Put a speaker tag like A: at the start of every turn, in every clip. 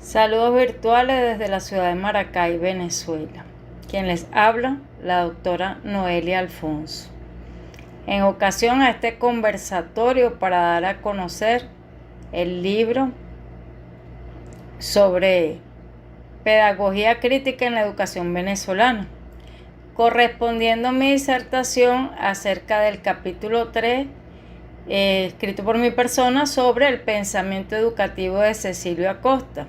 A: Saludos virtuales desde la ciudad de Maracay, Venezuela. Quien les habla, la doctora Noelia Alfonso. En ocasión a este conversatorio para dar a conocer el libro sobre pedagogía crítica en la educación venezolana, correspondiendo a mi disertación acerca del capítulo 3, escrito por mi persona, sobre el pensamiento educativo de Cecilio Acosta.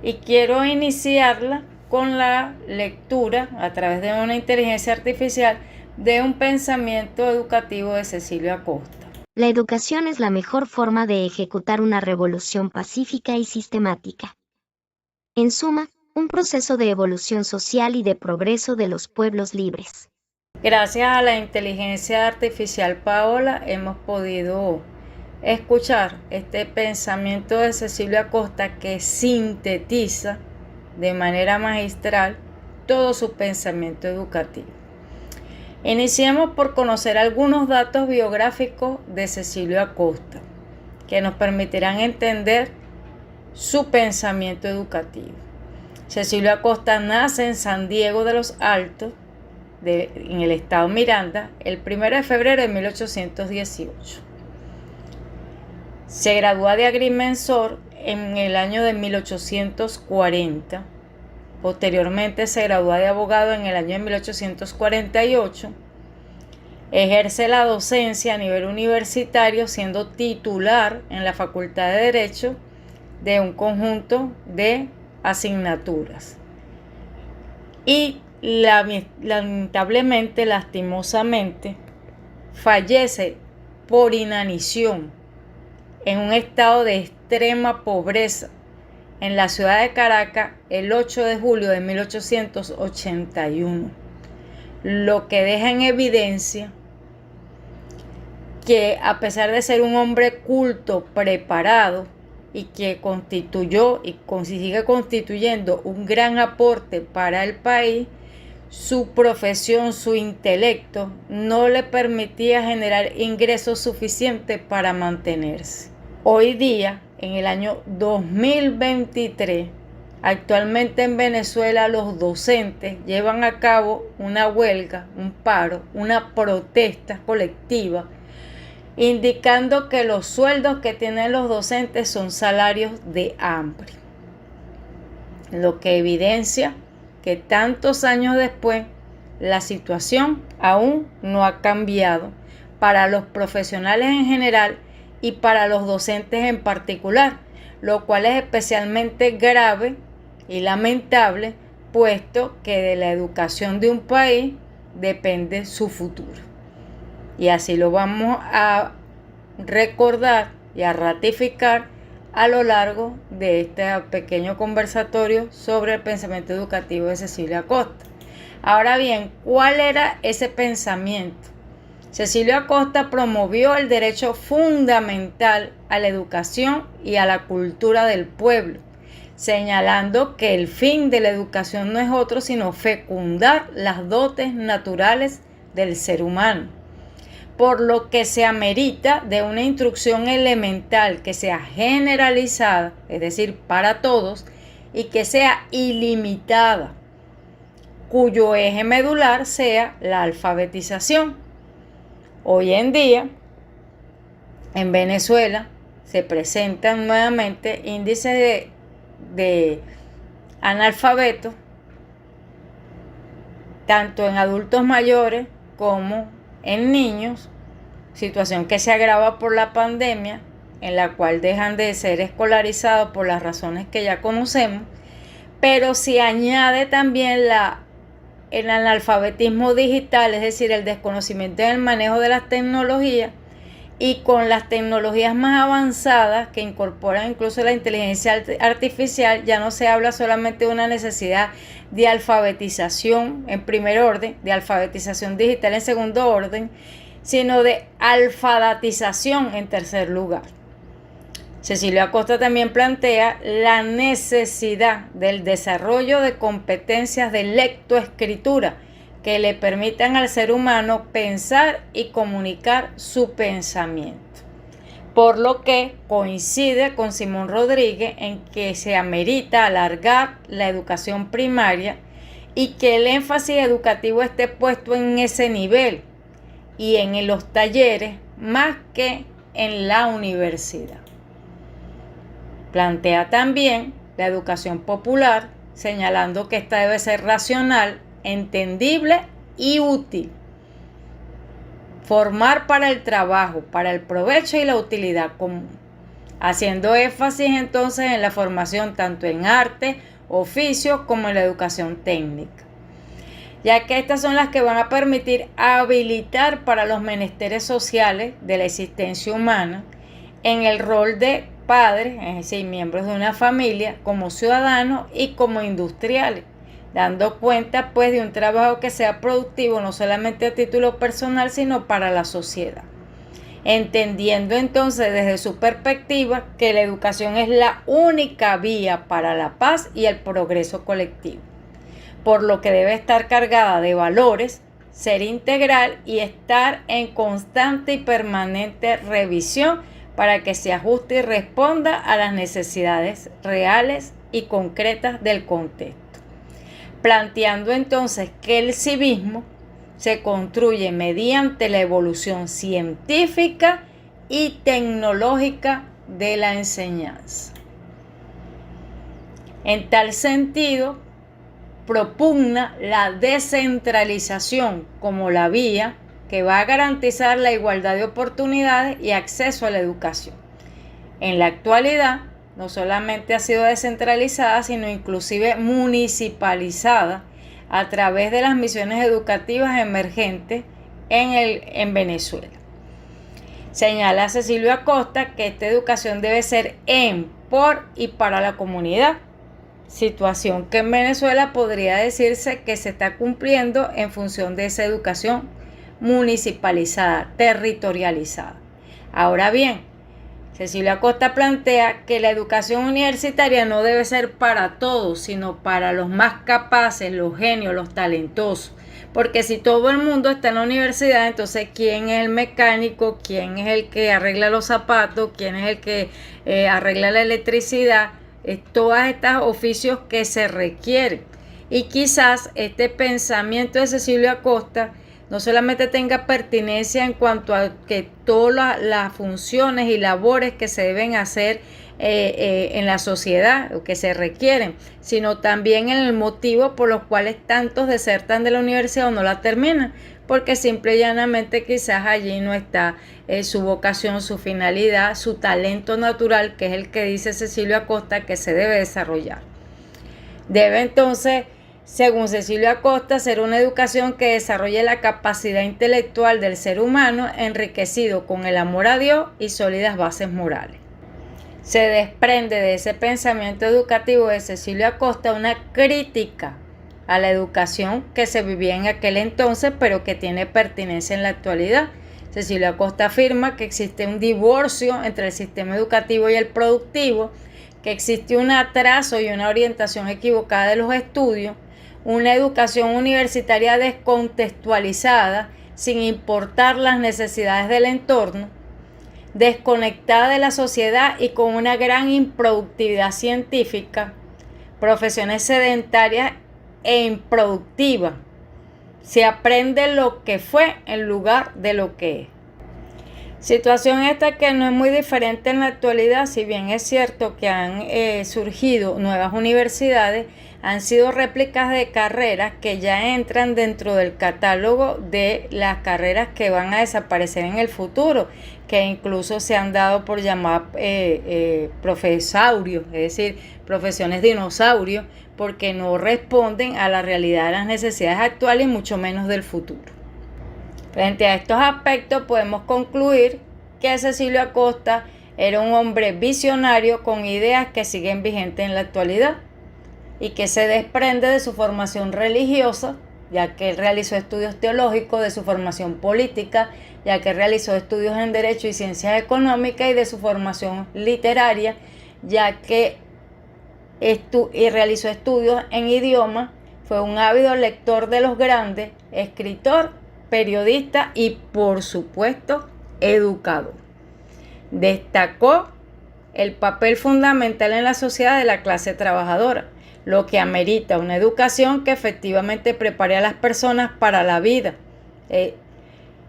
A: Y quiero iniciarla con la lectura a través de una inteligencia artificial de un pensamiento educativo de Cecilio Acosta.
B: La educación es la mejor forma de ejecutar una revolución pacífica y sistemática. En suma, un proceso de evolución social y de progreso de los pueblos libres.
A: Gracias a la inteligencia artificial Paola hemos podido escuchar este pensamiento de Cecilio Acosta que sintetiza de manera magistral todo su pensamiento educativo. Iniciemos por conocer algunos datos biográficos de Cecilio Acosta que nos permitirán entender su pensamiento educativo. Cecilio Acosta nace en San Diego de los Altos, en el estado Miranda, el 1 de febrero de 1818. Se gradúa de agrimensor en el año de 1840. Posteriormente se gradúa de abogado en el año de 1848. Ejerce la docencia a nivel universitario, siendo titular en la Facultad de Derecho de un conjunto de asignaturas. Y lamentablemente, lastimosamente, fallece por inanición en un estado de extrema pobreza en la ciudad de Caracas el 8 de julio de 1881, lo que deja en evidencia que, a pesar de ser un hombre culto, preparado, y que constituyó y sigue constituyendo un gran aporte para el país, su profesión, su intelecto, no le permitía generar ingresos suficientes para mantenerse. Hoy día, en el año 2023, actualmente en Venezuela los docentes llevan a cabo una huelga, un paro, una protesta colectiva, indicando que los sueldos que tienen los docentes son salarios de hambre, lo que evidencia que tantos años después la situación aún no ha cambiado para los profesionales en general y para los docentes en particular, lo cual es especialmente grave y lamentable, puesto que de la educación de un país depende su futuro. Y así lo vamos a recordar y a ratificar a lo largo de este pequeño conversatorio sobre el pensamiento educativo de Cecilio Acosta. Ahora bien, ¿cuál era ese pensamiento? Cecilio Acosta promovió el derecho fundamental a la educación y a la cultura del pueblo, señalando que el fin de la educación no es otro sino fecundar las dotes naturales del ser humano, por lo que se amerita de una instrucción elemental que sea generalizada, es decir, para todos, y que sea ilimitada, cuyo eje medular sea la alfabetización. Hoy en día, en Venezuela, se presentan nuevamente índices de analfabetos, tanto en adultos mayores como en niños, situación que se agrava por la pandemia, en la cual dejan de ser escolarizados por las razones que ya conocemos, pero se añade también el analfabetismo digital, es decir, el desconocimiento en el manejo de las tecnologías, y con las tecnologías más avanzadas que incorporan incluso la inteligencia artificial, ya no se habla solamente de una necesidad de alfabetización en primer orden, de alfabetización digital en segundo orden, sino de alfabetización en tercer lugar. Cecilio Acosta también plantea la necesidad del desarrollo de competencias de lectoescritura que le permitan al ser humano pensar y comunicar su pensamiento. por lo que coincide con Simón Rodríguez en que se amerita alargar la educación primaria y que el énfasis educativo esté puesto en ese nivel y en los talleres más que en la universidad. Plantea también la educación popular, señalando que esta debe ser racional, entendible y útil. Formar para el trabajo, para el provecho y la utilidad común, haciendo énfasis entonces en la formación tanto en arte, oficio como en la educación técnica, ya que estas son las que van a permitir habilitar para los menesteres sociales de la existencia humana en el rol de padres, es decir, miembros de una familia, como ciudadanos y como industriales, dando cuenta pues de un trabajo que sea productivo no solamente a título personal, sino para la sociedad. Entendiendo entonces desde su perspectiva que la educación es la única vía para la paz y el progreso colectivo, por lo que debe estar cargada de valores, ser integral y estar en constante y permanente revisión para que se ajuste y responda a las necesidades reales y concretas del contexto. Planteando entonces que el civismo se construye mediante la evolución científica y tecnológica de la enseñanza. En tal sentido, propugna la descentralización como la vía que va a garantizar la igualdad de oportunidades y acceso a la educación. En la actualidad, no solamente ha sido descentralizada, sino inclusive municipalizada a través de las misiones educativas emergentes en Venezuela. Señala Cecilio Acosta que esta educación debe ser en, por y para la comunidad, situación que en Venezuela podría decirse que se está cumpliendo en función de esa educación municipalizada, territorializada. Ahora bien, Cecilio Acosta plantea que la educación universitaria no debe ser para todos, sino para los más capaces, los genios, los talentosos. Porque si todo el mundo está en la universidad, entonces ¿quién es el mecánico? ¿Quién es el que arregla los zapatos? ¿Quién es el que arregla la electricidad? Todos estos oficios que se requieren. Y quizás este pensamiento de Cecilio Acosta no solamente tenga pertinencia en cuanto a que todas las funciones y labores que se deben hacer en la sociedad o que se requieren, sino también en el motivo por los cuales tantos desertan de la universidad o no la terminan, porque simple y llanamente quizás allí no está su vocación, su finalidad, su talento natural, que es el que dice Cecilio Acosta que se debe desarrollar. Debe entonces, según Cecilio Acosta, ser una educación que desarrolle la capacidad intelectual del ser humano enriquecido con el amor a Dios y sólidas bases morales. Se desprende de ese pensamiento educativo de Cecilio Acosta una crítica a la educación que se vivía en aquel entonces, pero que tiene pertinencia en la actualidad. Cecilio Acosta afirma que existe un divorcio entre el sistema educativo y el productivo, que existe un atraso y una orientación equivocada de los estudios, una educación universitaria descontextualizada, sin importar las necesidades del entorno, desconectada de la sociedad y con una gran improductividad científica, profesiones sedentarias e improductivas. Se aprende lo que fue en lugar de lo que es. Situación esta que no es muy diferente en la actualidad, si bien es cierto que han surgido nuevas universidades, han sido réplicas de carreras que ya entran dentro del catálogo de las carreras que van a desaparecer en el futuro, que incluso se han dado por llamar profesaurios, es decir, profesiones dinosaurios, porque no responden a la realidad de las necesidades actuales y mucho menos del futuro. Frente a estos aspectos podemos concluir que Cecilio Acosta era un hombre visionario con ideas que siguen vigentes en la actualidad y que se desprende de su formación religiosa, ya que él realizó estudios teológicos, de su formación política, ya que realizó estudios en Derecho y Ciencias Económicas, y de su formación literaria, ya que realizó estudios en idioma, fue un ávido lector de los grandes, escritor, periodista y, por supuesto, educador. Destacó el papel fundamental en la sociedad de la clase trabajadora, lo que amerita una educación que efectivamente prepare a las personas para la vida,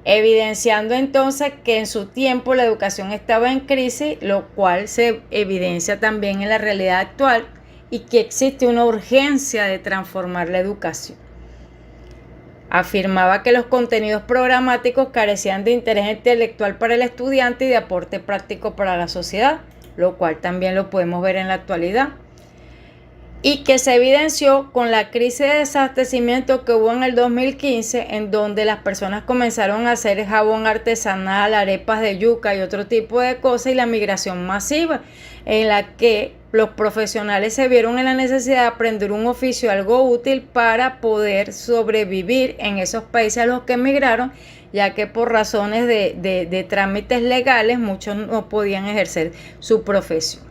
A: evidenciando entonces que en su tiempo la educación estaba en crisis, lo cual se evidencia también en la realidad actual, y que existe una urgencia de transformar la educación. Afirmaba que los contenidos programáticos carecían de interés intelectual para el estudiante y de aporte práctico para la sociedad, lo cual también lo podemos ver en la actualidad, y que se evidenció con la crisis de desabastecimiento que hubo en el 2015, en donde las personas comenzaron a hacer jabón artesanal, arepas de yuca y otro tipo de cosas, y la migración masiva, en la que los profesionales se vieron en la necesidad de aprender un oficio, algo útil para poder sobrevivir en esos países a los que emigraron, ya que por razones de trámites legales muchos no podían ejercer su profesión.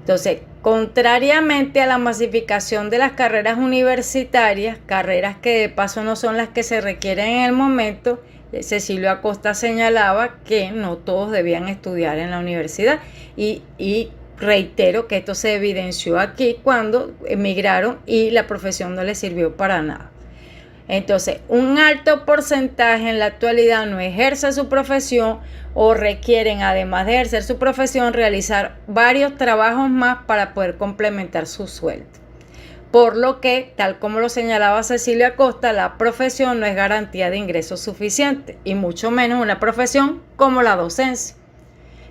A: Entonces, contrariamente a la masificación de las carreras universitarias, carreras que de paso no son las que se requieren en el momento, Cecilio Acosta señalaba que no todos debían estudiar en la universidad, y reitero que esto se evidenció aquí cuando emigraron y la profesión no les sirvió para nada. Entonces, un alto porcentaje en la actualidad no ejerce su profesión o requieren, además de ejercer su profesión, realizar varios trabajos más para poder complementar su sueldo. Por lo que, tal como lo señalaba Cecilio Acosta, la profesión no es garantía de ingresos suficiente, y mucho menos una profesión como la docencia.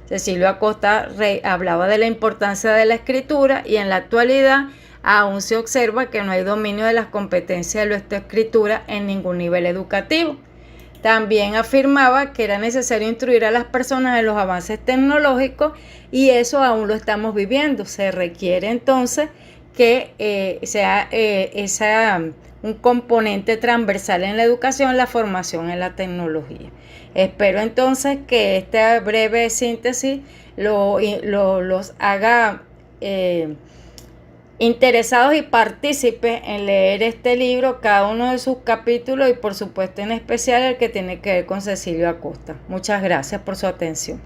A: Cecilio Acosta hablaba de la importancia de la escritura, y en la actualidad aún se observa que no hay dominio de las competencias de la lectoescritura en ningún nivel educativo. También afirmaba que era necesario instruir a las personas en los avances tecnológicos, y eso aún lo estamos viviendo. Se requiere entonces que sea un componente transversal en la educación, la formación en la tecnología. Espero entonces que esta breve síntesis los haga interesados y partícipes en leer este libro, cada uno de sus capítulos, y por supuesto en especial el que tiene que ver con Cecilio Acosta. Muchas gracias por su atención.